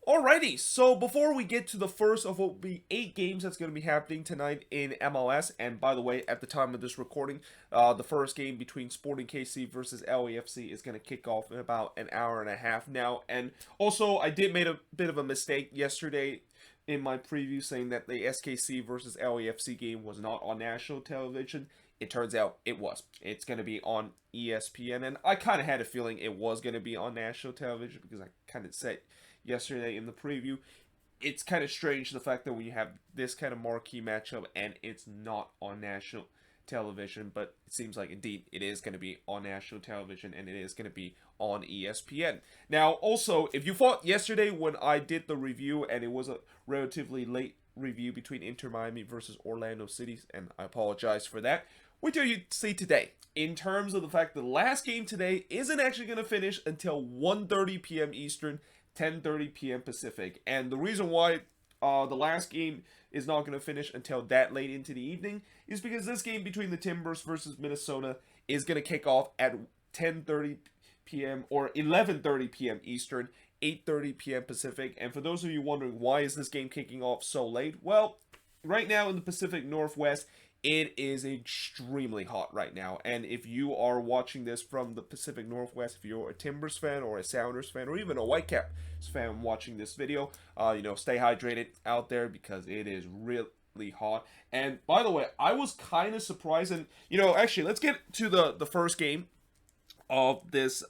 Alrighty, so before we get to the first of what will be 8 games that's going to be happening tonight in MLS, and by the way, at the time of this recording, the first game between Sporting KC versus LAFC is going to kick off in about an hour and a half now. And also, I did make a bit of a mistake yesterday in my preview saying that the SKC versus LAFC game was not on national television. It turns out it was. It's going to be on ESPN, and I kind of had a feeling it was going to be on national television because I kind of said yesterday in the preview. It's kind of strange the fact that we have this kind of marquee matchup and it's not on national television, but it seems like indeed it is going to be on national television and it is going to be on ESPN. Now, also, if you thought yesterday when I did the review and it was a relatively late review between Inter Miami versus Orlando City, and I apologize for that, wait till you see today. In terms of the fact that the last game today isn't actually going to finish until 1:30 p.m. Eastern, 10:30 p.m. Pacific. And the reason why the last game is not going to finish until that late into the evening is because this game between the Timbers versus Minnesota is going to kick off at 10:30 p.m. or 11:30 p.m. Eastern, 8:30 p.m. Pacific. And for those of you wondering why is this game kicking off so late, well, right now in the Pacific Northwest, it is extremely hot right now, and if you are watching this from the Pacific Northwest, if you're a Timbers fan or a Sounders fan or even a Whitecaps fan watching this video, stay hydrated out there because it is really hot. And by the way, I was kind of surprised, and actually, let's get to the first game of this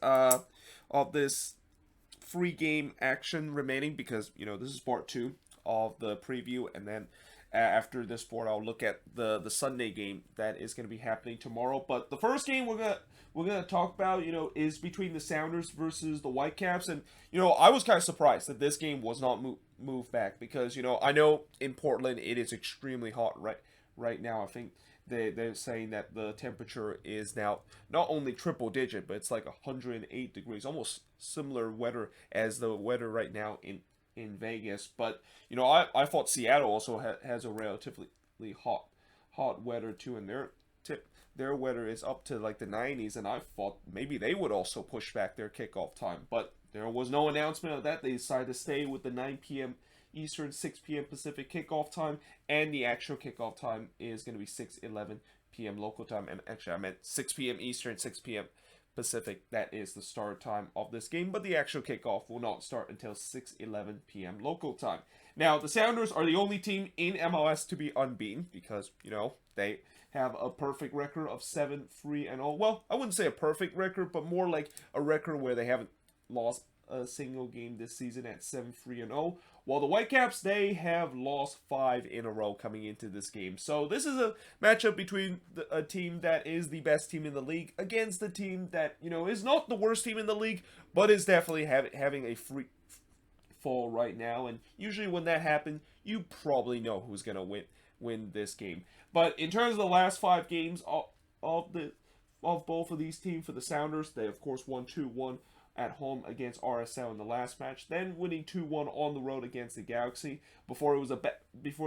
free game action remaining because this is part 2 of the preview, and then after this sport, I'll look at the Sunday game that is going to be happening tomorrow. But the first game we're gonna talk about, is between the Sounders versus the Whitecaps, and I was kind of surprised that this game was not moved back because I know in Portland it is extremely hot right now. I think they're saying that the temperature is now not only triple digit, but it's like 108 degrees, almost similar weather as the weather right now in Vegas. But I thought Seattle also has a relatively hot weather too, and their weather is up to like the 90s, and I thought maybe they would also push back their kickoff time, but there was no announcement of that. They decided to stay with the 9 p.m. Eastern, 6 p.m. Pacific kickoff time, and the actual kickoff time is going to be 6:11 p.m. local time, and actually I meant 6 p.m. Eastern, 6 p.m. Pacific. That is the start time of this game, but the actual kickoff will not start until 6:11 p.m. local time. Now, the Sounders are the only team in MLS to be unbeaten because, they have a perfect record of 7-3-0. Well, I wouldn't say a perfect record, but more like a record where they haven't lost a single game this season at 7-3-0. While the Whitecaps, they have lost 5 in a row coming into this game. So this is a matchup between a team that is the best team in the league against a team that, is not the worst team in the league, but is definitely having a free fall right now. And usually when that happens, you probably know who's going to win this game. But in terms of the last 5 games of both of these teams, for the Sounders, they of course won 2-1 at home against RSL in the last match, then winning 2-1 on the road against the Galaxy before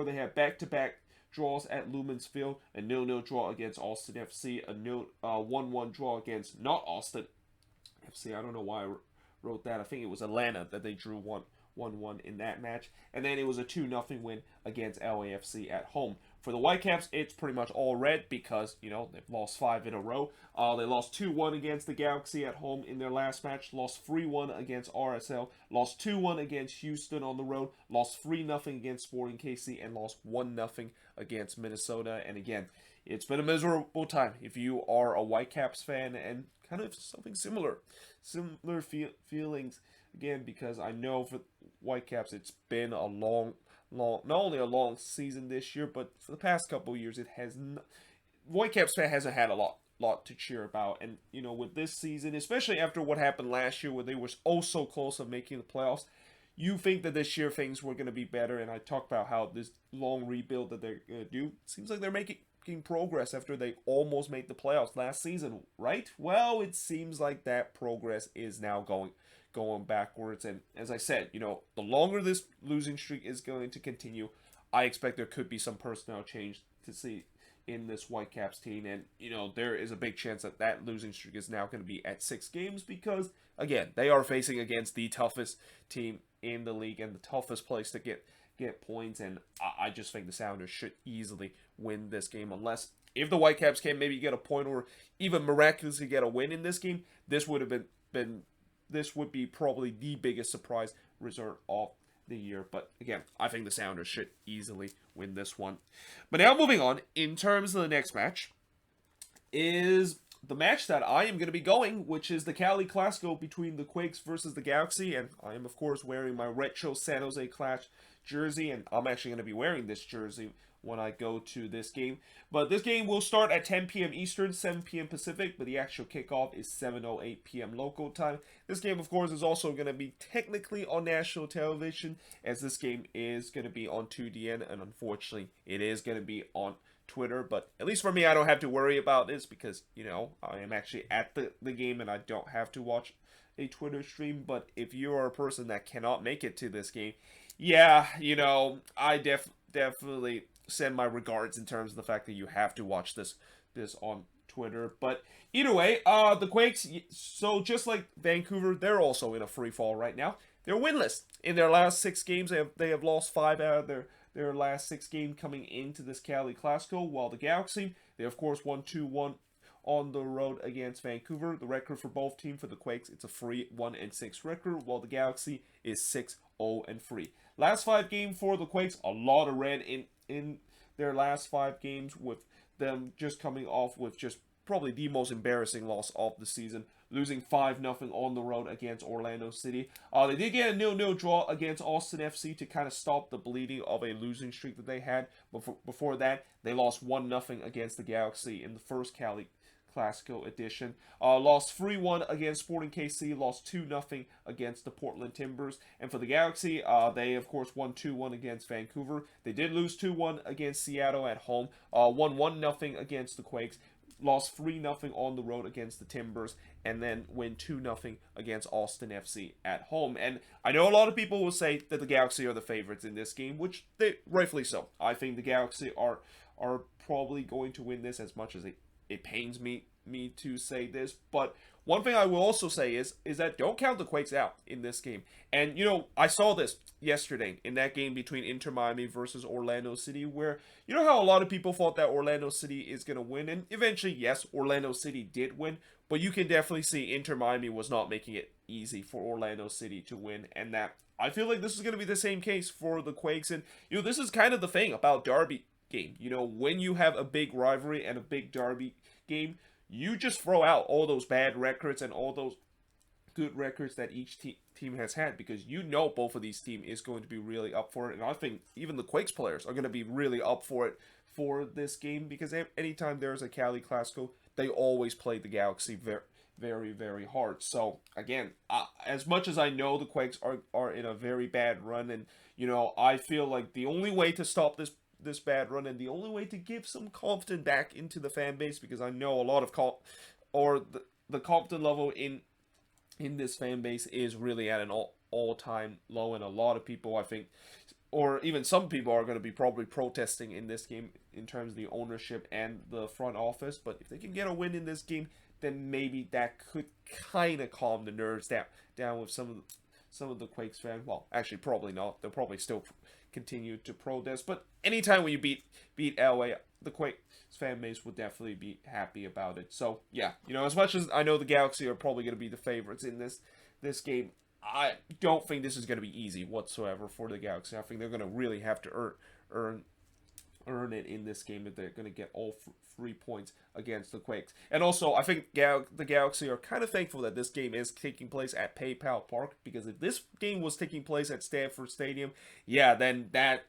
they had back-to-back draws at Lumen's Field, a 0-0 draw against Austin FC, a 1-1 draw against not Austin FC. I don't know why I wrote that. I think it was Atlanta that they drew 1-1 in that match, and then it was a 2-0 win against LAFC at home. For the Whitecaps, it's pretty much all red because, they've lost 5 in a row. They lost 2-1 against the Galaxy at home in their last match, lost 3-1 against RSL, lost 2-1 against Houston on the road, lost 3-0 against Sporting KC, and lost 1-0 against Minnesota. And again, it's been a miserable time if you are a Whitecaps fan, and kind of something similar feelings, again, because I know for Whitecaps, it's been a long, not only a long season this year, but for the past couple of years, it has Whitecaps fan hasn't had a lot to cheer about. And with this season, especially after what happened last year, where they were oh so close of making the playoffs, you think that this year things were going to be better. And I talked about how this long rebuild that they're going to do seems like they're making progress after they almost made the playoffs last season, right? Well, it seems like that progress is now going backwards. And as I said, the longer this losing streak is going to continue, I expect there could be some personnel change to see in this Whitecaps team. And, there is a big chance that losing streak is now going to be at 6 games because, again, they are facing against the toughest team in the league and the toughest place to get points, and I just think the Sounders should easily win this game, unless if the Whitecaps can maybe get a point or even miraculously get a win in this game. This would have been this would be probably the biggest surprise result of the year. But again, I think the Sounders should easily win this one. But now moving on, in terms of the next match, is the match that I am going to be going, which is the Cali Clasico between the Quakes versus the Galaxy. And I am, of course, wearing my retro San Jose Clash jersey, and I'm actually going to be wearing this jersey when I go to this game. But this game will start at 10 p.m. Eastern, 7 p.m. Pacific, but the actual kickoff is 7:08 p.m. local time. This game, of course, is also going to be technically on national television, as this game is going to be on 2DN, and unfortunately, it is going to be on Twitter. But at least for me, I don't have to worry about this because, you know, I am actually at the game and I don't have to watch a Twitter stream. But if you are a person that cannot make it to this game, yeah, you know, I definitely send my regards in terms of the fact that you have to watch this on Twitter. But either way, the Quakes, so just like Vancouver, they're also in a free fall right now. They're winless in their last 6 games. They have lost 5 out of their last 6 games coming into this Cali Clasico, while the Galaxy, they of course won 2-1 on the road against Vancouver. The record for both teams, for the Quakes, it's a free 1-6 record, while the Galaxy is 6-0-3. Last 5 games for the Quakes, a lot of red in their last 5 games, with them just coming off with just probably the most embarrassing loss of the season, losing 5-0 on the road against Orlando City. They did get a 0-0 draw against Austin FC to kind of stop the bleeding of a losing streak that they had. Before that, they lost 1-0 against the Galaxy in the first Cali Clasico edition. Lost 3-1 against Sporting KC, lost 2-0 against the Portland Timbers. And for the Galaxy, they of course won 2-1 against Vancouver. They did lose 2-1 against Seattle at home, won 1-0 against the Quakes, lost 3-0 on the road against the Timbers, and then win 2-0 against Austin FC at home. And I know a lot of people will say that the Galaxy are the favorites in this game, which they rightfully so. I think the Galaxy are probably going to win this, as much as it pains me to say this. But one thing I will also say is that don't count the Quakes out in this game. And, you know, I saw this yesterday in that game between Inter Miami versus Orlando City, where, you know how a lot of people thought that Orlando City is going to win, and eventually, yes, Orlando City did win, but you can definitely see Inter Miami was not making it easy for Orlando City to win, and that I feel like this is going to be the same case for the Quakes. And, you know, this is kind of the thing about derby game. You know, when you have a big rivalry and a big derby game, you just throw out all those bad records and all those good records that each team has had, because you know both of these teams is going to be really up for it. And I think even the Quakes players are going to be really up for it for this game, because anytime there's a Cali Clasico, they always play the Galaxy very, very, very hard. So again, as much as I know the Quakes are in a very bad run, and, you know, I feel like the only way to stop this bad run, and the only way to give some confidence back into the fan base, because I know a lot of the confidence level in this fan base is really at an all-time low, and a lot of people, I think, or even some people, are going to be probably protesting in this game in terms of the ownership and the front office. But if they can get a win in this game, then maybe that could kind of calm the nerves down with some of the Quakes fans. Well, actually, probably not. They'll probably still continue to protest. But anytime when you beat LA, the Quakes fan base would definitely be happy about it. So yeah, you know, as much as I know the Galaxy are probably going to be the favorites in this game, I don't think this is going to be easy whatsoever for the Galaxy. I think they're going to really have to earn it in this game if they're going to get all 3 points against the Quakes. And also, I think the Galaxy are kind of thankful that this game is taking place at PayPal Park, because if this game was taking place at Stanford Stadium, yeah, then that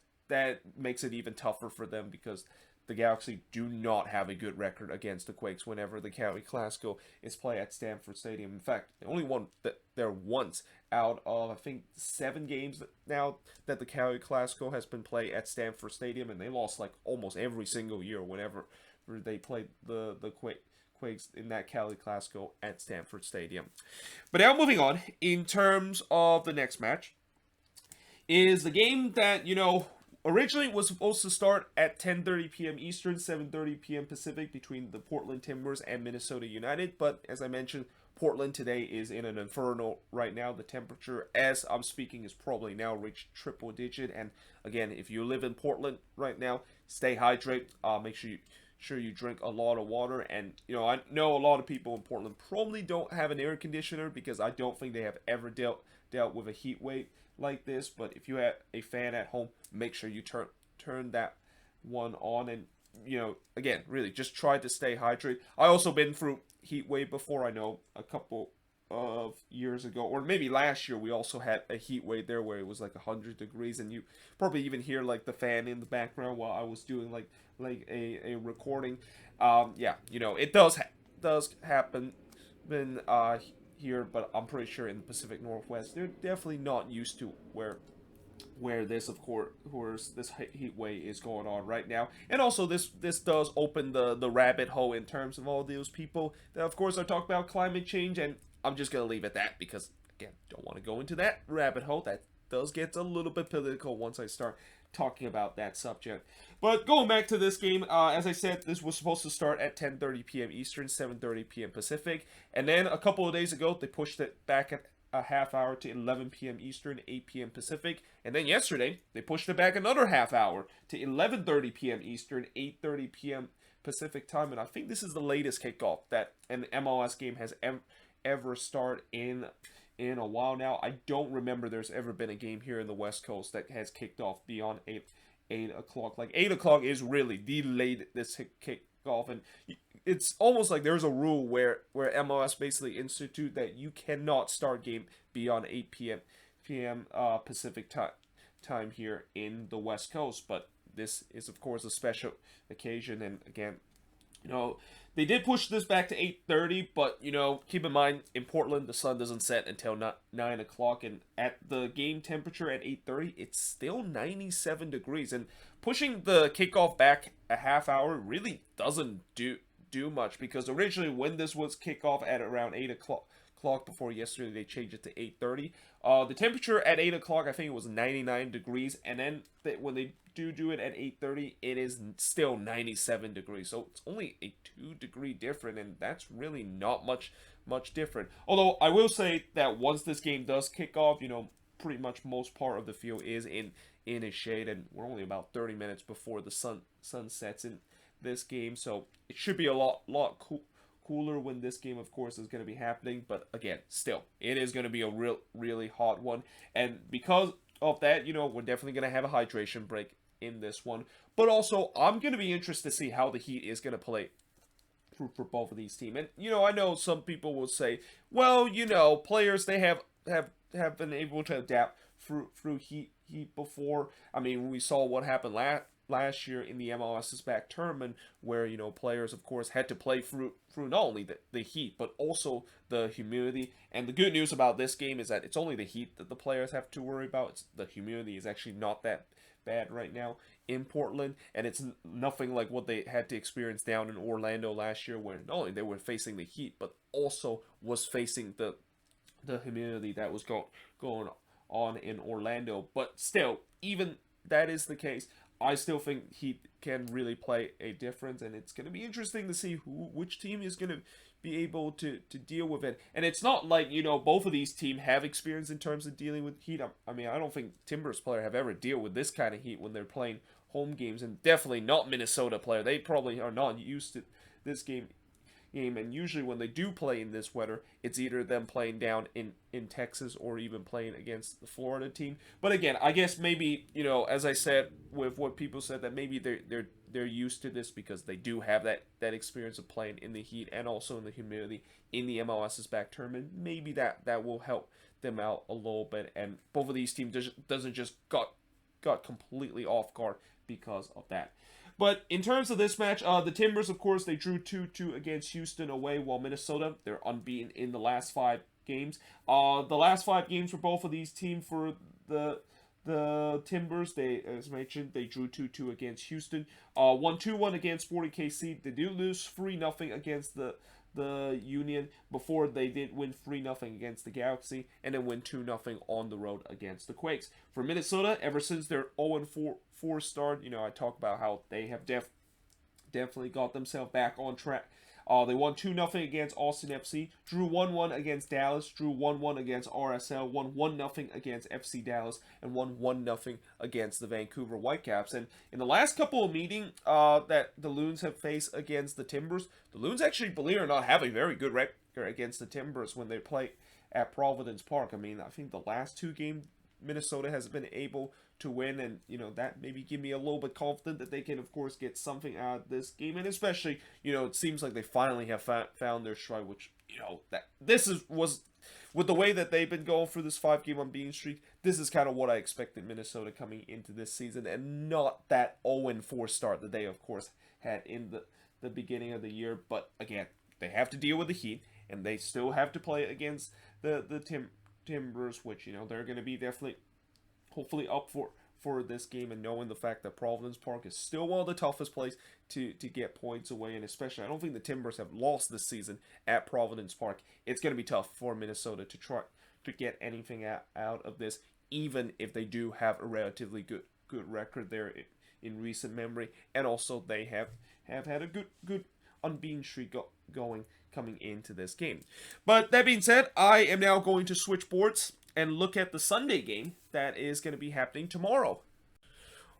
makes it even tougher for them, because the Galaxy do not have a good record against the Quakes whenever the Cali Clasico is played at Stanford Stadium. In fact, they only won there once out of, I think, 7 games now that the Cali Clasico has been played at Stanford Stadium, and they lost like almost every single year whenever they played the Quakes in that Cali Clasico at Stanford Stadium. But now moving on, in terms of the next match, is the game that, you know, originally was supposed to start at 10:30 p.m. Eastern, 7:30 p.m. Pacific, between the Portland Timbers and Minnesota United. But as I mentioned, Portland today is in an inferno right now. The temperature, as I'm speaking, is probably now reached triple digit. And again, if you live in Portland right now, stay hydrated. Make sure you drink a lot of water. And I know a lot of people in Portland probably don't have an air conditioner because I don't think they have ever dealt with a heat wave like this. But if you have a fan at home, make sure you turn that one on. And again, really just try to stay hydrated. I also been through heat wave before. I know a couple of years ago, or maybe last year, we also had a heat wave there where it was like 100 degrees, and you probably even hear like the fan in the background while I was doing like a recording. Yeah, it does happen here, but I'm pretty sure in the Pacific Northwest they're definitely not used to where this, of course, this heat wave is going on right now. And also this does open the rabbit hole in terms of all those people that, of course, are talking about climate change. And I'm just going to leave it at that because, again, don't want to go into that rabbit hole. That does get a little bit political once I start talking about that subject. But going back to this game, as I said, this was supposed to start at 10:30 p.m. Eastern, 7:30 p.m. Pacific. And then a couple of days ago, they pushed it back at a half hour to 11 p.m. Eastern, 8 p.m. Pacific. And then yesterday, they pushed it back another half hour to 11:30 p.m. Eastern, 8:30 p.m. Pacific time. And I think this is the latest kickoff that an MLS game has ever started in a while now. I don't remember there's ever been a game here in the West Coast that has kicked off beyond 8 o'clock. Like 8 o'clock is really the latest kickoff, and it's almost like there's a rule where MLS basically institute that you cannot start game beyond 8 p.m. Pacific time here in the West Coast. But this is, of course, a special occasion, and again, they did push this back to 8:30, but keep in mind, in Portland the sun doesn't set until 9 o'clock, and at the game temperature at 8:30, it's still 97 degrees, and pushing the kickoff back a half hour really doesn't do much, because originally when this was kickoff at around 8 o'clock before yesterday, they changed it to 8:30. The temperature at 8 o'clock, I think it was 99 degrees, and then when they do it at 8:30, it is still 97 degrees. So it's only a 2-degree difference, and that's really not much different. Although I will say that once this game does kick off, pretty much most part of the field is in a shade, and we're only about 30 minutes before the sun sets in this game, so it should be a lot cooler when this game, of course, is going to be happening. But again, still, it is going to be a really hot one, and because of that, we're definitely going to have a hydration break in this one. But also, I'm going to be interested to see how the Heat is going to play for both of these teams. And I know some people will say, well, players, they have been able to adapt through heat before. I mean, we saw what happened last year in the MLS's back tournament, where players, of course, had to play through not only the heat but also the humidity. And the good news about this game is that it's only the heat that the players have to worry about. The humidity is actually not that bad right now in Portland, and it's nothing like what they had to experience down in Orlando last year, where not only they were facing the heat but also was facing the humidity that was going on in Orlando. But still, even that is the case, I still think Heat can really play a difference, and it's going to be interesting to see which team is going to be able to deal with it. And it's not like, both of these teams have experience in terms of dealing with heat. I mean, I don't think Timbers player have ever dealt with this kind of heat when they're playing home games, and definitely not Minnesota player. They probably are not used to this game, and usually when they do play in this weather, it's either them playing down in Texas or even playing against the Florida team. But again, I guess maybe, as I said, with what people said, that maybe they're used to this because they do have that experience of playing in the heat and also in the humidity in the MLS's back tournament. Maybe that will help them out a little bit, and both of these teams doesn't just got completely off guard because of that. But in terms of this match, the Timbers, of course, they drew 2-2 against Houston away, while Minnesota, they're unbeaten in the last 5 games. The last 5 games for both of these teams, for the Timbers, as mentioned, they drew 2-2 against Houston, won 2-1 against Sporting KC. They did lose 3-0 against the Union before they did win 3-0 against the Galaxy, and then win 2-0 on the road against the Quakes. For Minnesota, ever since their 0-4 start, I talk about how they have definitely got themselves back on They won 2-0 against Austin FC, drew 1-1 against Dallas, drew 1-1 against RSL, won 1-0 against FC Dallas, and won 1-0 against the Vancouver Whitecaps. And in the last couple of meetings that the Loons have faced against the Timbers, the Loons actually, believe it or not, have a very good record against the Timbers when they play at Providence Park. I mean, I think the last two games Minnesota has been able to win, and that maybe give me a little bit confident that they can, of course, get something out of this game. And especially, it seems like they finally have found their stride, which that was with the way that they've been going for this 5-game unbeaten streak. This is kind of what I expected Minnesota coming into this season, and not that 0-4 start that they, of course, had in the beginning of the year. But again, they have to deal with the Heat, and they still have to play against the Timbers, which they're going to be definitely hopefully up for this game, and knowing the fact that Providence Park is still one of the toughest places to get points away, and especially I don't think the Timbers have lost this season at Providence Park. It's going to be tough for Minnesota to try to get anything out of this, even if they do have a relatively good record there in recent memory, and also they have had a good unbeaten streak going coming into this game. But that being said, I am now going to switch boards and look at the Sunday game that is going to be happening tomorrow.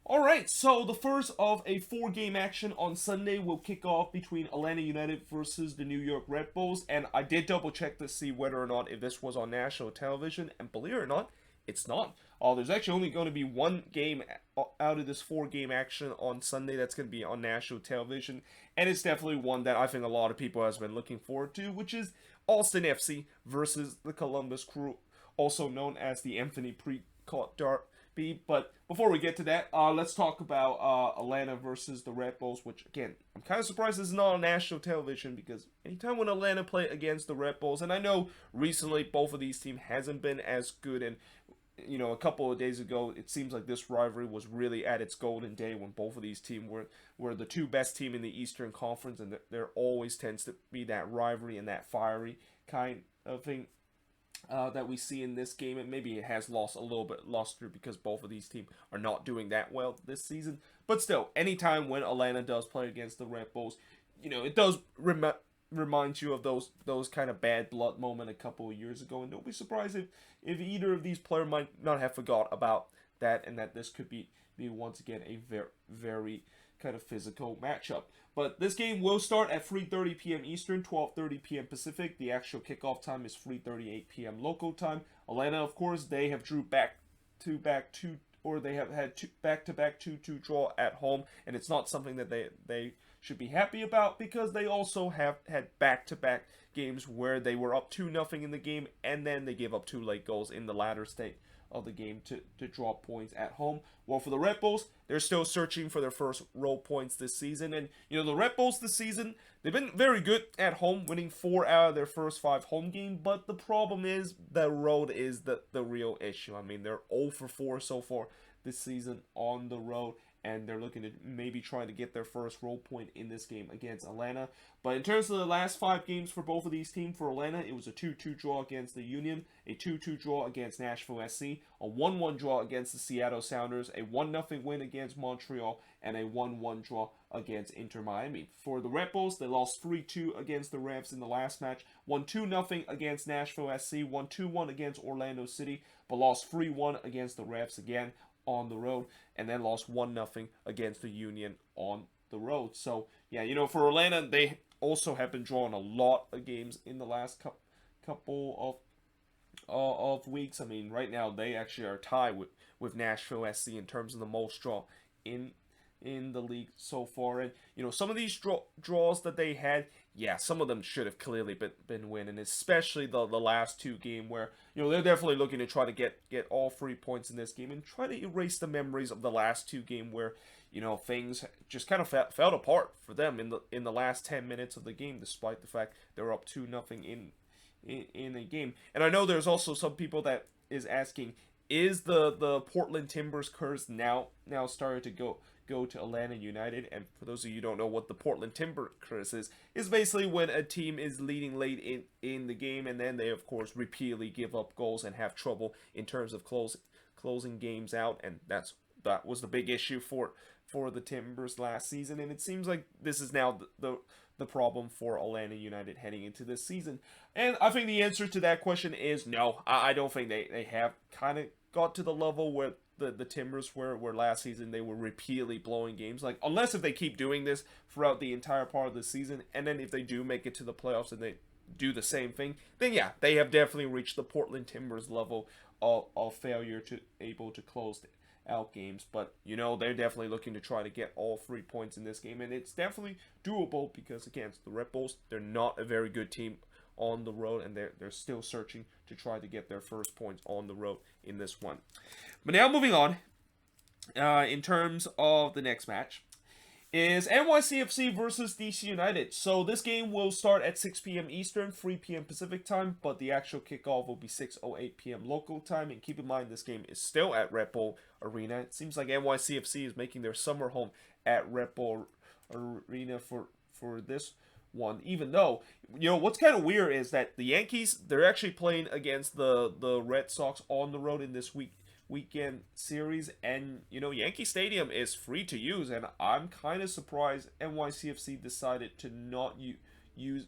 Alright, so the first of a 4-game action on Sunday will kick off between Atlanta United versus the New York Red Bulls, and I did double check to see whether or not if this was on national television, and believe it or not, it's not. There's actually only going to be one game out of this 4-game action on Sunday that's going to be on national television, and it's definitely one that I think a lot of people has been looking forward to, which is Austin FC versus the Columbus Crew, also known as the Anthony Precourt Derby. But before we get to that, let's talk about Atlanta versus the Red Bulls, which, again, I'm kind of surprised this is not on national television, because anytime when Atlanta play against the Red Bulls, and I know recently both of these teams hasn't been as good, and a couple of days ago, it seems like this rivalry was really at its golden day when both of these teams were the two best teams in the Eastern Conference, and there always tends to be that rivalry and that fiery kind of thing that we see in this game, and maybe it has lost a little bit luster because both of these teams are not doing that well this season. But still, anytime when Atlanta does play against the Red Bulls, it does remind you of those kind of bad blood moment a couple of years ago, and don't be surprised if either of these players might not have forgot about that, and that this could be once again a very, very kind of physical matchup. But this game will start at 3:30 p.m. Eastern, 12:30 p.m. Pacific. The actual kickoff time is 3:38 p.m. local time. Atlanta, of course, they have drew back-to-back 2-2 draw at home, and it's not something that they should be happy about, because they also have had back-to-back games where they were up 2-0 in the game, and then they gave up 2 late goals in the latter state of the game to draw points at home. Well, for the Red Bulls, they're still searching for their first road points this season, and the Red Bulls this season, they've been very good at home, winning 4 out of their first 5 home games, but the problem is the road is the real issue. I mean, they're 0-4 so far this season on the road, and they're looking to maybe try to get their first road point in this game against Atlanta. But in terms of the last 5 games for both of these teams, for Atlanta, it was a 2-2 draw against the Union, a 2-2 draw against Nashville SC, a 1-1 draw against the Seattle Sounders, a 1-0 win against Montreal, and a 1-1 draw against Inter Miami. For the Red Bulls, they lost 3-2 against the Revs in the last match, won 2-0 against Nashville SC, won 2-1 against Orlando City, but lost 3-1 against the Revs again on the road, and then lost 1-0 against the Union on the road. So, yeah, for Atlanta, they also have been drawing a lot of games in the last couple of weeks. I mean, right now, they actually are tied with Nashville SC in terms of the most draw in the league so far. And, some of these draws that they had, some of them should have clearly been winning, especially the last 2 games where, they're definitely looking to try to get all 3 points in this game and try to erase the memories of the last 2 games where, things just kind of fell apart for them in the last 10 minutes of the game, despite the fact they were up 2-0 in a game. And I know there's also some people that is asking, is the Portland Timbers curse now started to go to Atlanta United? And for those of you who don't know what the Portland Timber curse is basically when a team is leading late in the game, and then they of course repeatedly give up goals and have trouble in terms of closing games out, and that was the big issue for for the Timbers last season, and it seems like this is now the problem for Atlanta United heading into this season. And I think the answer to that question is no. I don't think they have kind of got to the level where the Timbers were last season. They were repeatedly blowing games. Like, unless if they keep doing this throughout the entire part of the season, and then if they do make it to the playoffs and they do the same thing, then yeah, they have definitely reached the Portland Timbers level of failure to able to close out games. But they're definitely looking to try to get all 3 points in this game, and it's definitely doable because against the Red Bulls, they're not a very good team on the road, and they're still searching to try to get their first points on the road in this one. But now moving on, in terms of the next match, is NYCFC versus DC United. So this game will start at 6 p.m. Eastern, 3 p.m. Pacific time, but the actual kickoff will be 6:08 p.m. local time. And keep in mind, this game is still at Red Bull Arena. It seems like NYCFC is making their summer home at Red Bull Arena for this one, even though, what's kind of weird is that the Yankees, they're actually playing against the Red Sox on the road in this weekend series, and Yankee Stadium is free to use, and I'm kind of surprised NYCFC decided to not use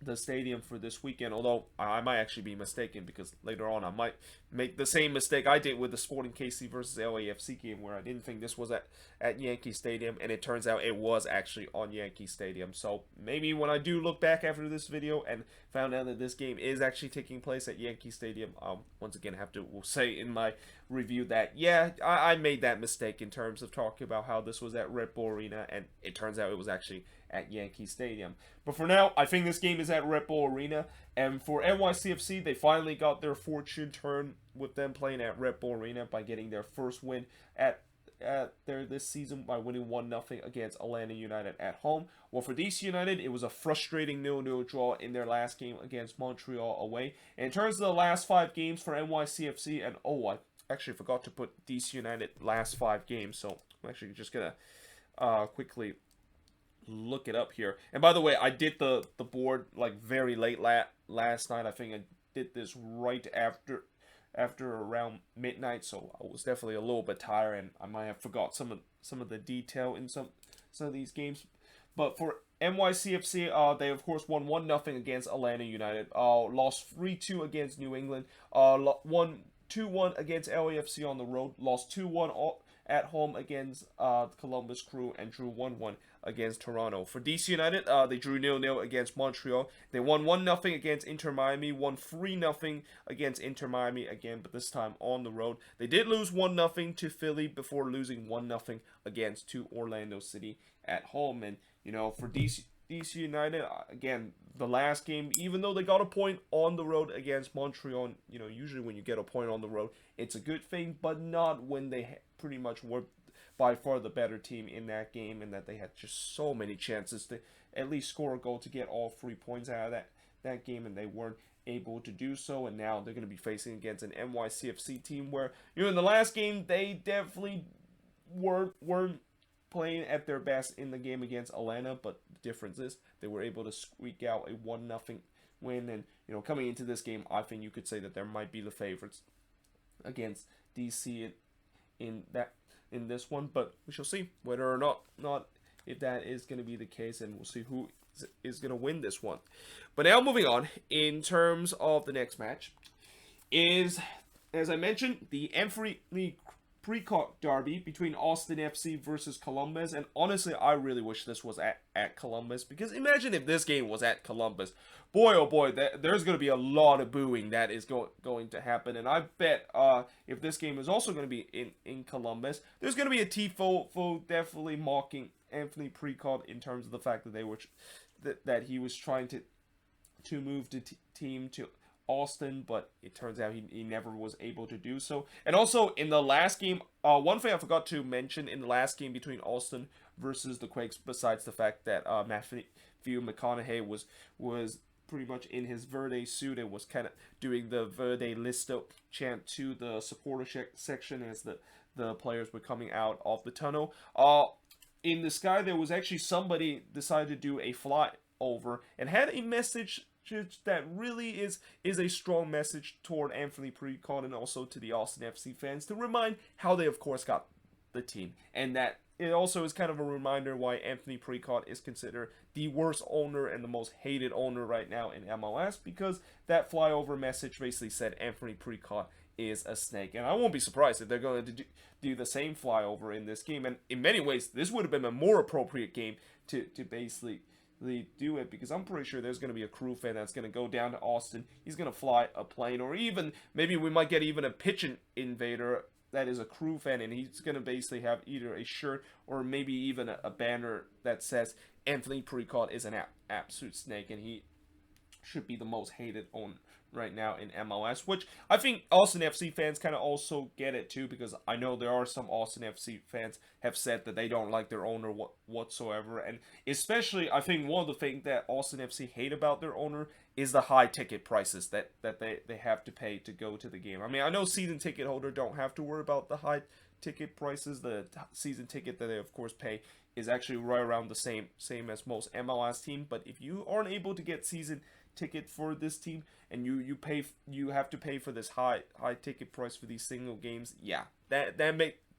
the stadium for this weekend, although I might actually be mistaken, because later on I might make the same mistake I did with the Sporting KC versus LAFC game, where I didn't think this was at Yankee Stadium, and it turns out it was actually on Yankee Stadium. So maybe when I do look back after this video and found out that this game is actually taking place at Yankee Stadium, once again will say in my review that, yeah, I made that mistake in terms of talking about how this was at Red Bull Arena, and it turns out it was actually at Yankee Stadium. But for now, I think this game is at Red Bull Arena, and for NYCFC, they finally got their fortune turned with them playing at Red Bull Arena by getting their first win at there this season by winning 1-0 against Atlanta United at home. Well, for DC United, it was a frustrating 0-0 draw in their last game against Montreal away. And in terms of the last 5 games for NYCFC, and I actually forgot to put DC United last 5 games, so I'm actually just gonna quickly look it up here. And by the way, I did the board like very late last night. I think I did this right after around midnight, so I was definitely a little bit tired, and I might have forgot some of the detail in some of these games. But for NYCFC, they of course won 1-0 against Atlanta United, lost 3-2 against New England, won 2-1 against LAFC on the road, lost 2-1 at home against Columbus Crew, and drew 1-1 against Toronto. For DC United, they drew 0-0 against Montreal. They won 1-0 against Inter Miami, won 3-0 against Inter Miami again, but this time on the road. They did lose 1-0 to Philly before losing 1-0 to Orlando City at home. And, for DC United, again, the last game, even though they got a point on the road against Montreal, usually when you get a point on the road, it's a good thing, but not when they pretty much were by far the better team in that game, and that they had just so many chances to at least score a goal to get all 3 points out of that game, and they weren't able to do so. And now they're going to be facing against an NYCFC team where, in the last game, they definitely weren't playing at their best in the game against Atlanta, but the difference is they were able to squeak out a 1-0 win. And, coming into this game, I think you could say that there might be the favorites against DC in this one, but we shall see whether or not if that is going to be the case, and we'll see who is going to win this one. But now moving on, in terms of the next match, is, as I mentioned, the Anthony Precock derby between Austin FC versus Columbus. And honestly, I really wish this was at Columbus, because imagine if this game was at Columbus. Boy, oh boy, there's going to be a lot of booing that is going to happen. And I bet if this game is also going to be in Columbus, there's going to be a tifo definitely mocking Anthony Precock in terms of the fact that they were that he was trying to move the team to Austin, but it turns out he never was able to do so. And also in the last game, one thing I forgot to mention in the last game between Austin versus the Quakes, besides the fact that Matthew McConaughey was pretty much in his Verde suit and was kind of doing the Verde Listo chant to the supporter section as the players were coming out of the tunnel. In the sky, there was actually somebody decided to do a flyover and had a message that really is a strong message toward Anthony Precock and also to the Austin FC fans, to remind how they of course got the team. And that it also is kind of a reminder why Anthony Precourt is considered the worst owner and the most hated owner right now in MLS, because that flyover message basically said Anthony Precourt is a snake. And I won't be surprised if they're going to do the same flyover in this game. And in many ways, this would have been a more appropriate game to basically do it, because I'm pretty sure there's going to be a crew fan that's going to go down to Austin. He's going to fly a plane, or even maybe we might get even a pitch invader that is a crew fan, and he's going to basically have either a shirt or maybe even a banner that says Anthony Precourt is an absolute snake, and he should be the most hated owner right now in MLS, which I think Austin FC fans kind of also get it too, because I know there are some Austin FC fans have said that they don't like their owner whatsoever, and especially I think one of the things that Austin FC hate about their owner is the high ticket prices that they have to pay to go to the game. I mean, I know season ticket holder don't have to worry about the high ticket prices. The season ticket that they of course pay is actually right around the same as most MLS team, but if you aren't able to get season ticket for this team and you have to pay for this high ticket price for these single games, yeah, that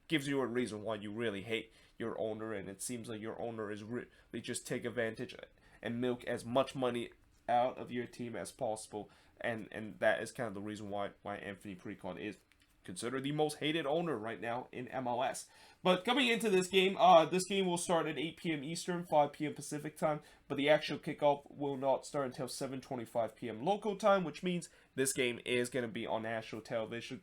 gives you a reason why you really hate your owner. And it seems like your owner is really just take advantage and milk as much money out of your team as possible, and that is kind of the reason why Anthony Precourt is considered the most hated owner right now in MLS. But coming into this game will start at 8 p.m. Eastern, 5 p.m. Pacific time, but the actual kickoff will not start until 7:25 p.m. local time, which means this game is going to be on national television,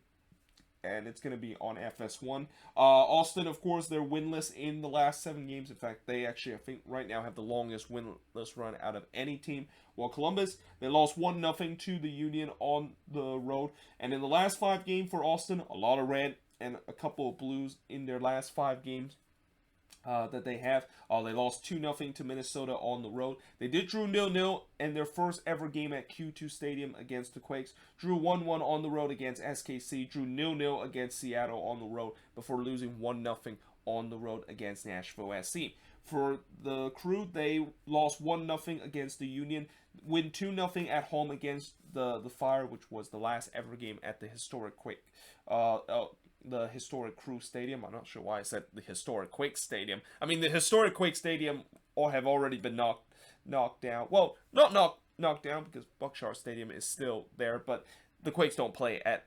and it's going to be on FS1. Austin, of course, they're winless in the last 7 games. In fact, they actually, I think, right now have the longest winless run out of any team. While Columbus, they lost 1-0 to the Union on the road. And in the last 5 games for Austin, a lot of red and a couple of blues in their last 5 games that they have. They lost 2-0 to Minnesota on the road. They did drew 0-0 in their first ever game at Q2 Stadium against the Quakes. Drew 1-1 on the road against SKC. Drew 0-0 against Seattle on the road before losing 1-0 on the road against Nashville SC. For the Crew, they lost 1-0 against the Union, win 2-0 at home against the Fire, which was the last ever game at the historic Quake. The historic Crew Stadium. I'm not sure why I said the historic Quake Stadium. I mean, the historic Quake Stadium have already been knocked down. Well, not knocked down, because Buckshot Stadium is still there, but the Quakes don't play at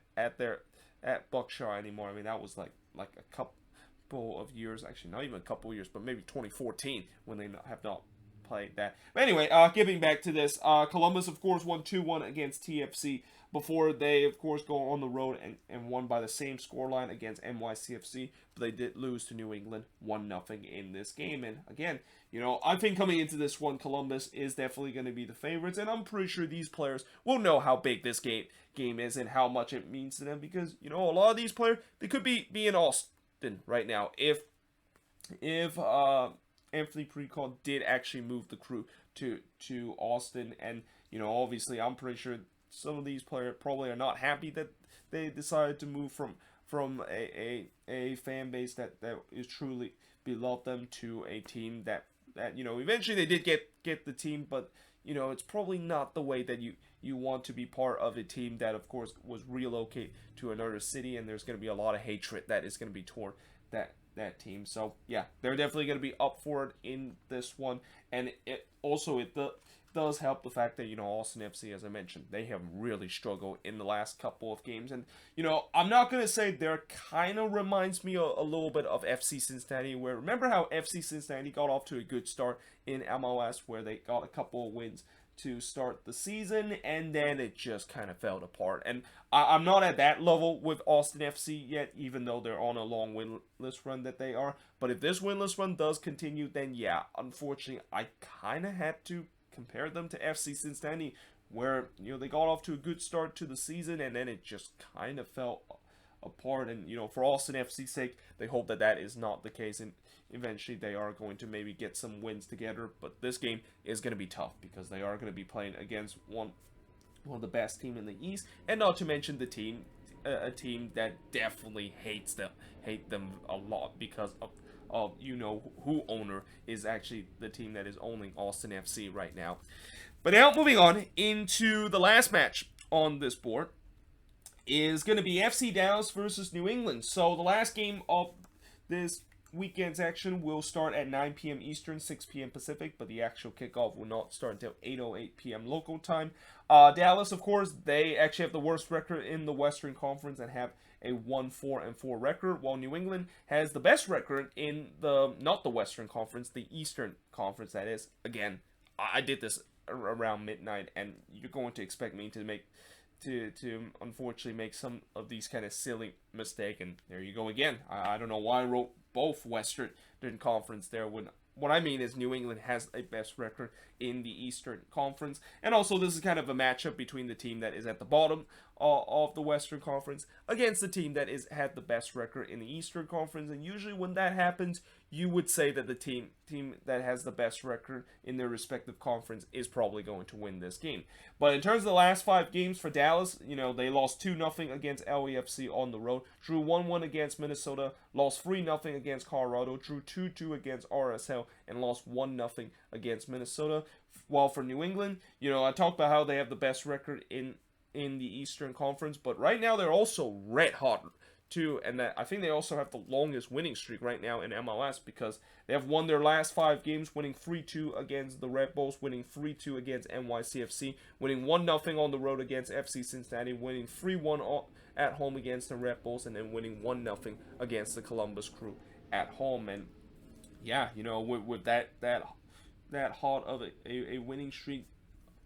Buckshot anymore. I mean, that was like a couple of years, actually not even a couple of years, but maybe 2014 when they have not played that. But anyway, getting back to this, Columbus of course won 2-1 against TFC before they of course go on the road and won by the same scoreline against NYCFC, but they did lose to New England 1-0 in this game. And again, I think coming into this one, Columbus is definitely going to be the favorites, and I'm pretty sure these players will know how big this game is and how much it means to them, because a lot of these players, they could be in Austin right now if Anthony Precourt did actually move the Crew to Austin. And obviously I'm pretty sure some of these players probably are not happy that they decided to move from a fan base that is truly beloved them to a team that eventually they did get the team, but it's probably not the way that you want to be part of a team that of course was relocated to another city, and there's going to be a lot of hatred that is going to be toward that team. So yeah, they're definitely going to be up for it in this one. And it does help the fact that Austin FC, as I mentioned, they have really struggled in the last couple of games. And I'm not going to say they're kind of reminds me a little bit of FC Cincinnati, where remember how FC Cincinnati got off to a good start in MLS, where they got a couple of wins to start the season, and then it just kind of fell apart. And I'm not at that level with Austin FC yet, even though they're on a long winless run that they are. But if this winless run does continue, then yeah, unfortunately, I kind of had to compare them to FC Cincinnati, where they got off to a good start to the season, and then it just kind of fell apart. And for Austin FC's sake, they hope that is not the case, and eventually they are going to maybe get some wins together. But this game is going to be tough, because they are going to be playing against one of the best team in the East, and not to mention a team that definitely hate them a lot, because of who owner is actually the team that is owning Austin FC right now. But now moving on into the last match on this board is going to be FC Dallas versus New England. So the last game of this weekend's action will start at 9 p.m. Eastern, 6 p.m. Pacific, but the actual kickoff will not start until 8:08 p.m. local time. Dallas, of course, they actually have the worst record in the Western Conference and have a 1-4-4 record, while New England has the best record in not the Western Conference, the Eastern Conference, that is. Again, I did this around midnight, and you're going to expect me to unfortunately make some of these kind of silly mistake, and there you go again. I don't know why I wrote both Western Conference there when what I mean is New England has a best record in the Eastern Conference. And also this is kind of a matchup between the team that is at the bottom of the Western Conference against the team that had the best record in the Eastern Conference. And usually when that happens, you would say that the team that has the best record in their respective conference is probably going to win this game. But in terms of the last 5 games for Dallas, they lost 2-0 against LAFC on the road, drew 1-1 against Minnesota, lost 3-0 against Colorado, drew 2-2 against RSL, and lost 1-0 against Minnesota. While for New England, I talked about how they have the best record in the Eastern Conference, but right now they're also red hot too, and that I think they also have the longest winning streak right now in MLS because they have won their last 5 games, winning 3-2 against the Red Bulls, winning 3-2 against NYCFC, winning 1-0 on the road against FC Cincinnati, winning 3-1 at home against the Red Bulls, and then winning 1-0 against the Columbus Crew at home. And yeah, with that hot of a winning streak,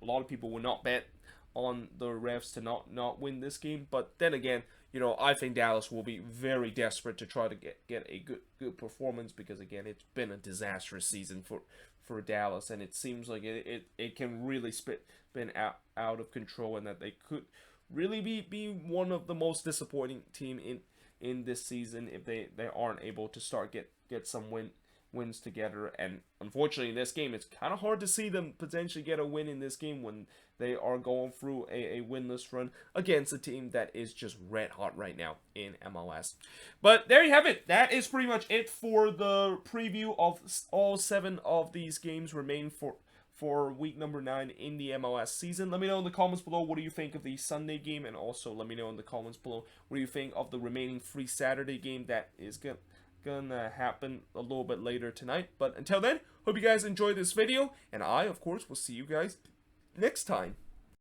a lot of people would not bet on the refs to not win this game. But then again, I think Dallas will be very desperate to try to get a good performance because, again, it's been a disastrous season for Dallas, and it seems like it can really spin out of control, and that they could really be one of the most disappointing team in this season if they aren't able to start get some wins together. And unfortunately in this game, it's kind of hard to see them potentially get a win in this game when they are going through a winless run against a team that is just red hot right now in MLS. But there you have it. That is pretty much it for the preview of all 7 of these games remaining for week number 9 in the MLS season. Let me know in the comments below what do you think of the Sunday game, and also let me know in the comments below what do you think of the remaining 3 Saturday game that is gonna happen a little bit later tonight. But until then, hope you guys enjoyed this video, and I, of course, will see you guys next time.